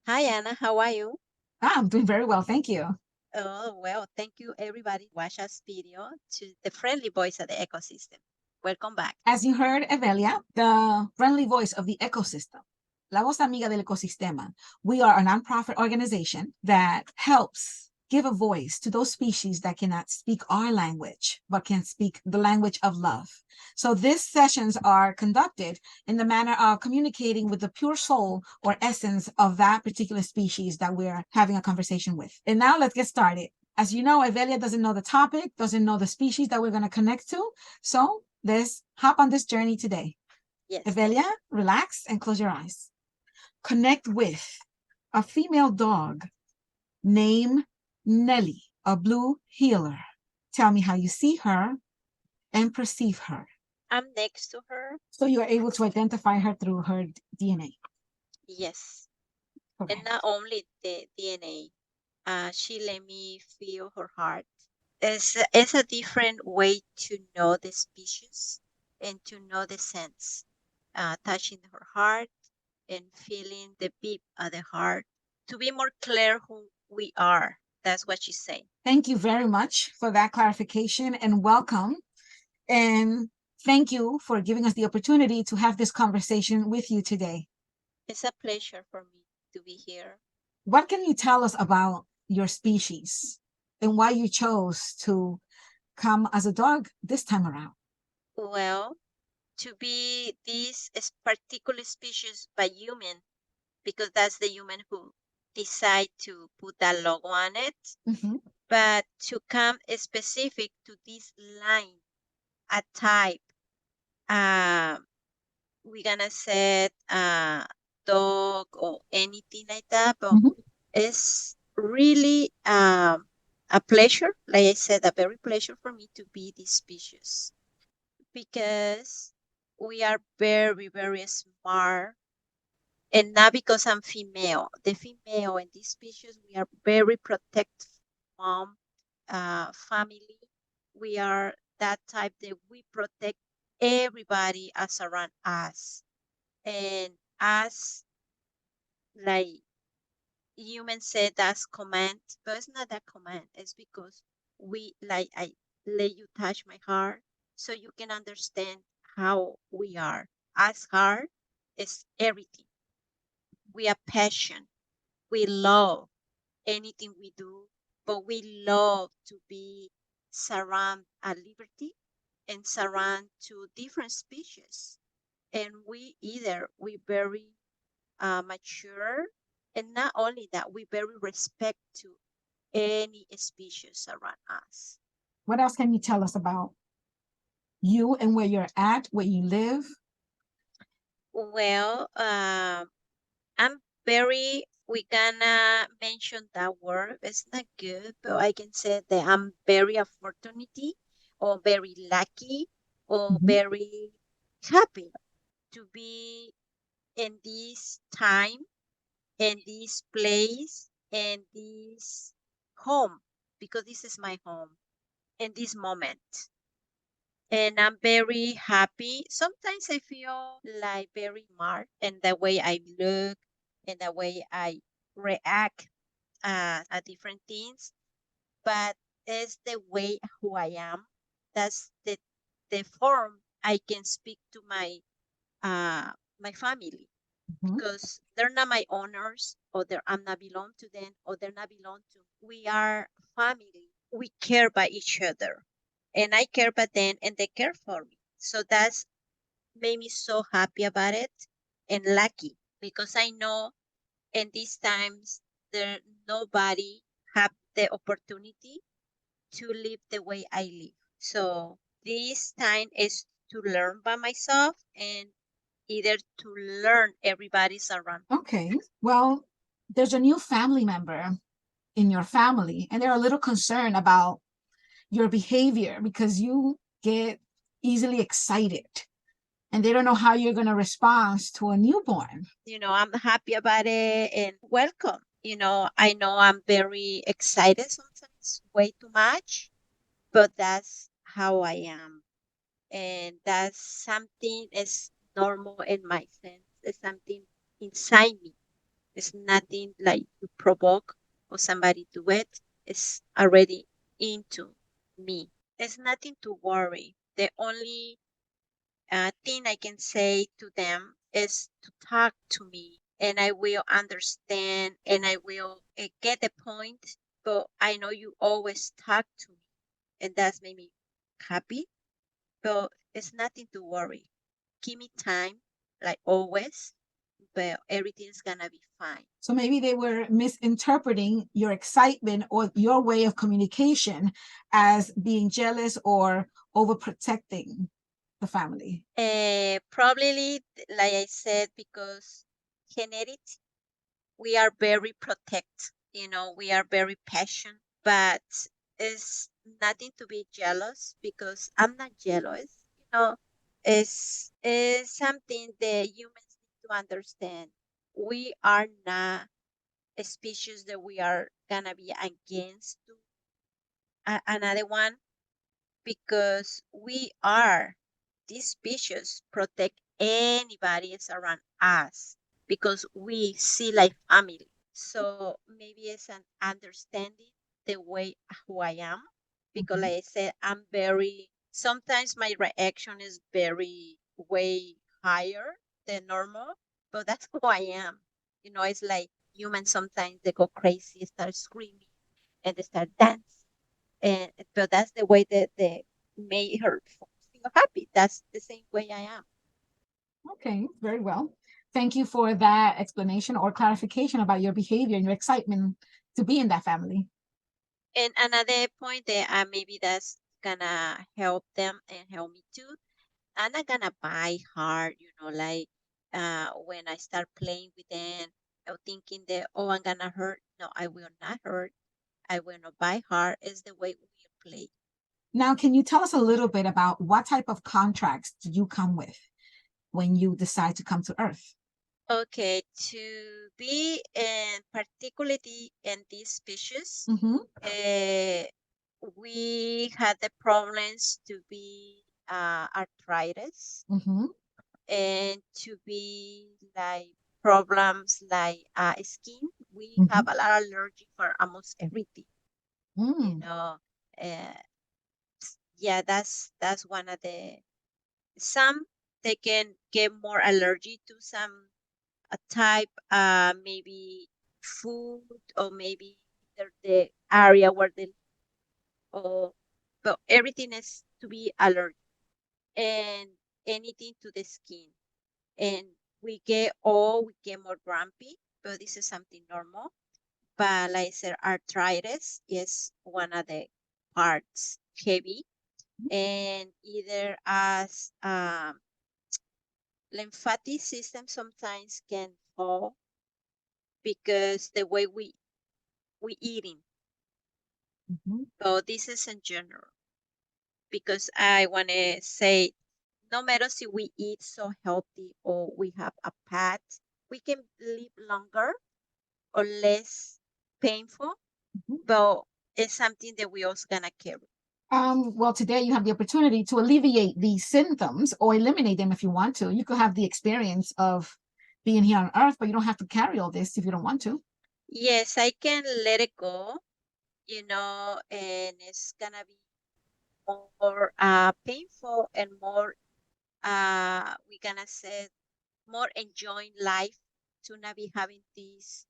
Hi, Anna. How are you? I'm doing very well, thank you. Oh, well, thank you, everybody. Watch us video to the friendly voice of the ecosystem. Welcome back. As you heard, Evelia, the friendly voice of the ecosystem, La Voz Amiga del Ecosistema. We are a nonprofit organization that helps give a voice to those species that cannot speak our language, but can speak the language of love. So these sessions are conducted in the manner of communicating with the pure soul or essence of that particular species that we're having a conversation with. And now let's get started. As you know, Evelia doesn't know the topic, doesn't know the species that we're going to connect to. So let's hop on this journey today. Yes, thank Evelia, you. relax and close your eyes. Connect with a female dog named Nellie, a blue healer. Tell me how you see her and perceive her. I'm next to her. So you are able to identify her through her DNA. Yes. And not Correct. only the DNA, she let me feel her heart. It's a different way to know the species and to know the sense. Touching her heart and feeling the beat of the heart to be more clear who we are. That's what she's saying. Thank you very much for that clarification and welcome. And thank you for giving us the opportunity to have this conversation with you today. It's a pleasure for me to be here. What can you tell us about your species and why you chose to come as a dog this time around? Well, to be this particular species by human, because that's the human who decide to put that logo on it, Mm-hmm. but to come specific to this line, a type, uh, we're gonna say dog or anything like that, but Mm-hmm. it's really a pleasure, like I said, a very pleasure for me to be this species because we are very, very smart. And not because I'm female. The female in this species, we are very protective mom, family. We are that type that we protect everybody as around us. And as like humans said that's command, but it's not that command. It's because we like I let you touch my heart so you can understand how we are. As heart is everything. We are passion. We love anything we do, but we love to be surround at liberty and surround to different species. And we very mature, and not only that, we very respect to any species around us. What else can you tell us about you and where you're at, where you live? Well, I'm very. We gonna mention that word. It's not good, but I can say that I'm very opportunity, or very lucky, or Mm-hmm. very happy to be in this time, in this place, in this home, because this is my home in this moment. And I'm very happy. Sometimes I feel like very smart in the way I look and the way I react at different things, but it's the way who I am. That's the form I can speak to my family Mm-hmm. because they're not my owners or I'm not belong to them or they're not belong to. We are family. We care by each other, and I care about them, and they care for me. So that's made me so happy about it and lucky because I know in these times there nobody have the opportunity to live the way I live. So this time is to learn by myself and either to learn everybody's around. Okay. Well, there's a new family member in your family, and they're a little concerned about your behavior because you get easily excited and they don't know how you're going to respond to a newborn. I'm happy about it and welcome. I know I'm very excited sometimes, way too much, but that's how I am. And that's something is normal in my sense. It's something inside me. It's nothing like to provoke or somebody do it. It's already into me. There's nothing to worry. The only thing I can say to them is to talk to me, and I will understand and I will get the point. But I know you always talk to me, and that's made me happy. But it's nothing to worry. Give me time, like always, but everything's gonna be fine. So maybe they were misinterpreting your excitement or your way of communication as being jealous or overprotecting the family. Probably, like I said, because genetic, we are very protect. We are very passionate, but it's nothing to be jealous because I'm not jealous. Is something the humans need to understand. We are not a species that we are gonna be against to another one because we are these species protect anybody is around us because we see like family. So maybe it's an understanding the way who I am because Mhm. like I said, I'm very sometimes my reaction is very way higher than normal, but that's who I am. It's like humans sometimes they go crazy, start screaming and they start dancing and but that's the way that they made her feel happy. That's the same way I am. Okay, very well. Thank you for that explanation or clarification about your behavior and your excitement to be in that family. And another point that maybe that's gonna help them and help me too. I'm not gonna buy hard, like when I start playing with them or thinking that I'm gonna hurt. No, I will not hurt. I will not buy hard. It's the way we play. Now, can you tell us a little bit about what type of contracts do you come with when you decide to come to Earth? Okay, to be in particularly in these species, Mm-hmm. uh, we had the problems to be arthritis Mm-hmm. and to be like problems like skin. We have Mm-hmm. a lot of allergy for almost everything, you Mm. know. Uh, yeah, that's one of the some they can get more allergy to some a type, maybe food or maybe the area where they or but everything is to be allergic and anything to the skin. And we get more grumpy, but this is something normal. But like I said, arthritis is one of the parts heavy and either as lymphatic system sometimes can fall because the way we eating. Mm-hmm. So this is in general because I want to say no matter if we eat so healthy or we have a pet, we can live longer or less painful, Mm-hmm. but it's something that we also gonna carry. Well, today you have the opportunity to alleviate these symptoms or eliminate them if you want to. You could have the experience of being here on Earth, but you don't have to carry all this if you don't want to. Yes, I can let it go, and it's gonna be more painful and more we gonna say more enjoying life to not be having these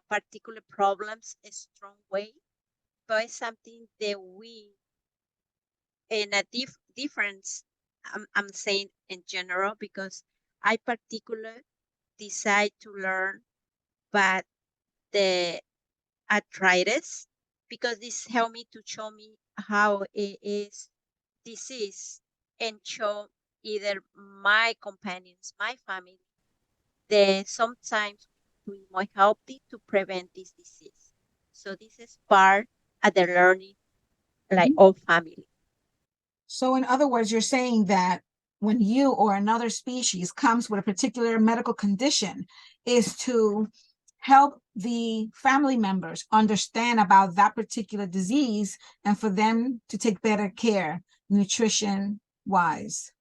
particular problems a strong way, but it's something that we in a difference. I'm saying in general because I particular decide to learn, but the arthritis because this helped me to show me how it is disease and show either my companions, my family, that sometimes we be more healthy to prevent this disease. So this is part of the learning, like Mhm. all family. So, in other words, you're saying that when you or another species comes with a particular medical condition, is to help the family members understand about that particular disease and for them to take better care, nutrition wise.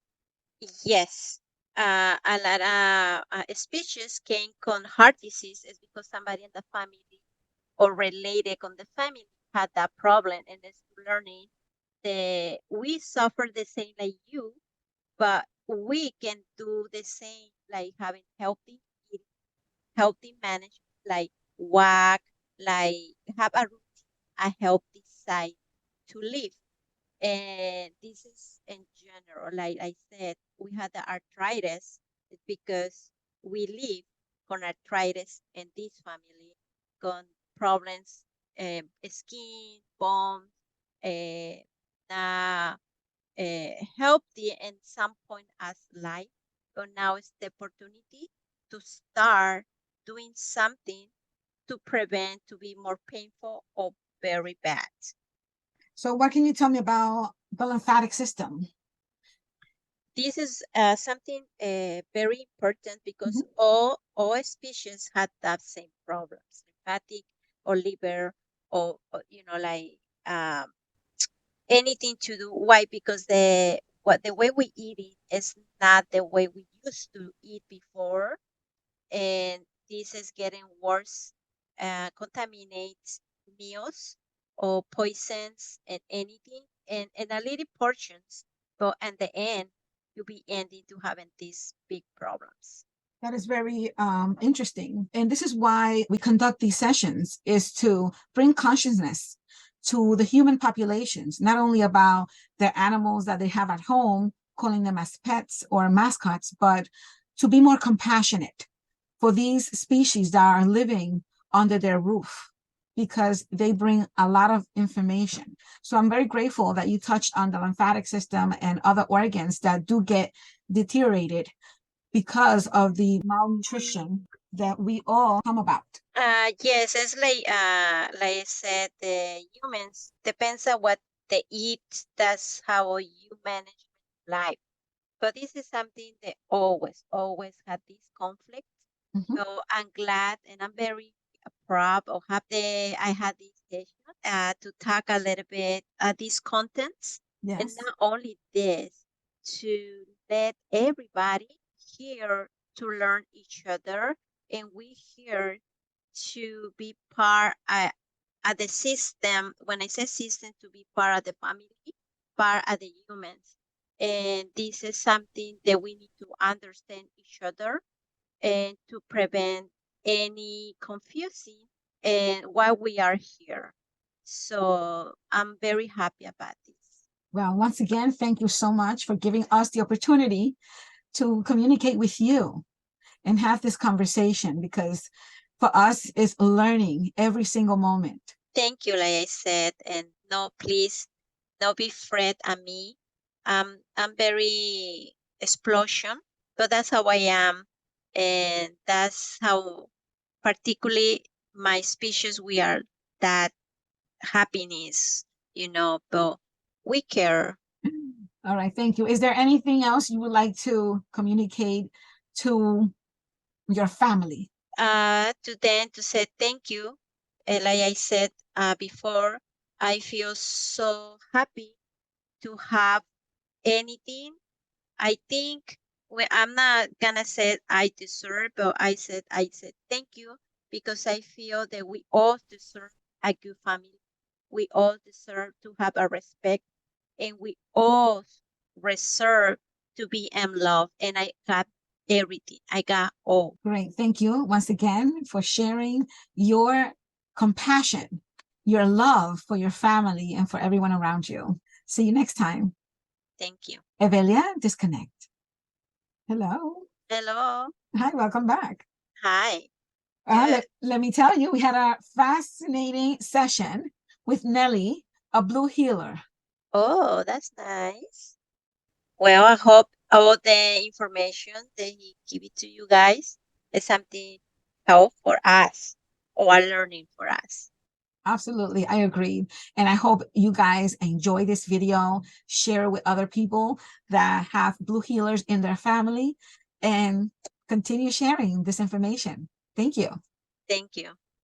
Yes, a lot of species came con heart disease is because somebody in the family or related on the family had that problem, and it's learning that we suffer the same like you, but we can do the same, like having healthy eating, healthy management, like walk, like have a routine, a healthy side to live. And this is in general, like I said, we had the arthritis because we live con arthritis in this family, con problems, skin, bones, uh, na healthy in some point as life, but now it's the opportunity to start doing something to prevent to be more painful or very bad. So what can you tell me about the lymphatic system? This is something very important because Mhm. all species had that same problems, lymphatic or liver or like um, anything to do. Why? Because the way we eat it is not the way we used to eat before, and this is getting worse. Contaminates meals or poisons and anything, and a little portions, but at the end you'll be ending to having these big problems. That is very interesting. And this is why we conduct these sessions, is to bring consciousness to the human populations, not only about the animals that they have at home, calling them as pets or mascots, but to be more compassionate for these species that are living under their roof, because they bring a lot of information. So I'm very grateful that you touched on the lymphatic system and other organs that do get deteriorated because of the malnutrition that we all come about. Yes, it's like I said, the humans depends on what they eat. That's how you manage life. But this is something that always had this conflict. Mhm. So I'm glad and I'm very proud of happy I had this session to talk a little bit these contents, and Yes. not only this, to let everybody here to learn each other, and we here to be part of the system. When I say system, to be part of the family, part of the humans. And this is something that we need to understand each other and to prevent any confusing and why we are here. So I'm very happy about this. Well, once again, thank you so much for giving us the opportunity to communicate with you and have this conversation, because for us, it's learning every single moment. Thank you, like I said, and no, please, no be afraid at me. I'm very explosion, but that's how I am, and that's how, particularly my species, we are that happiness, but we care. All right, thank you. Is there anything else you would like to communicate to your family? To them to say thank you. Like I said before, I feel so happy to have anything. I think I'm not gonna say I deserve, but I said thank you because I feel that we all deserve a good family. We all deserve to have a respect, and we all reserve to be in love. And I got everything. I got all. Great. Thank you once again for sharing your compassion, your love for your family and for everyone around you. See you next time. Thank you. Evelia, disconnect. Hello. Hello. Hi, welcome back. Hi. Good. Let me tell you, we had a fascinating session with Nellie, a blue healer. Oh, that's nice. Well, I hope all the information that he give it to you guys is something help for us or a learning for us. Absolutely, I agree. And I hope you guys enjoy this video, share it with other people that have blue healers in their family, and continue sharing this information. Thank you. Thank you.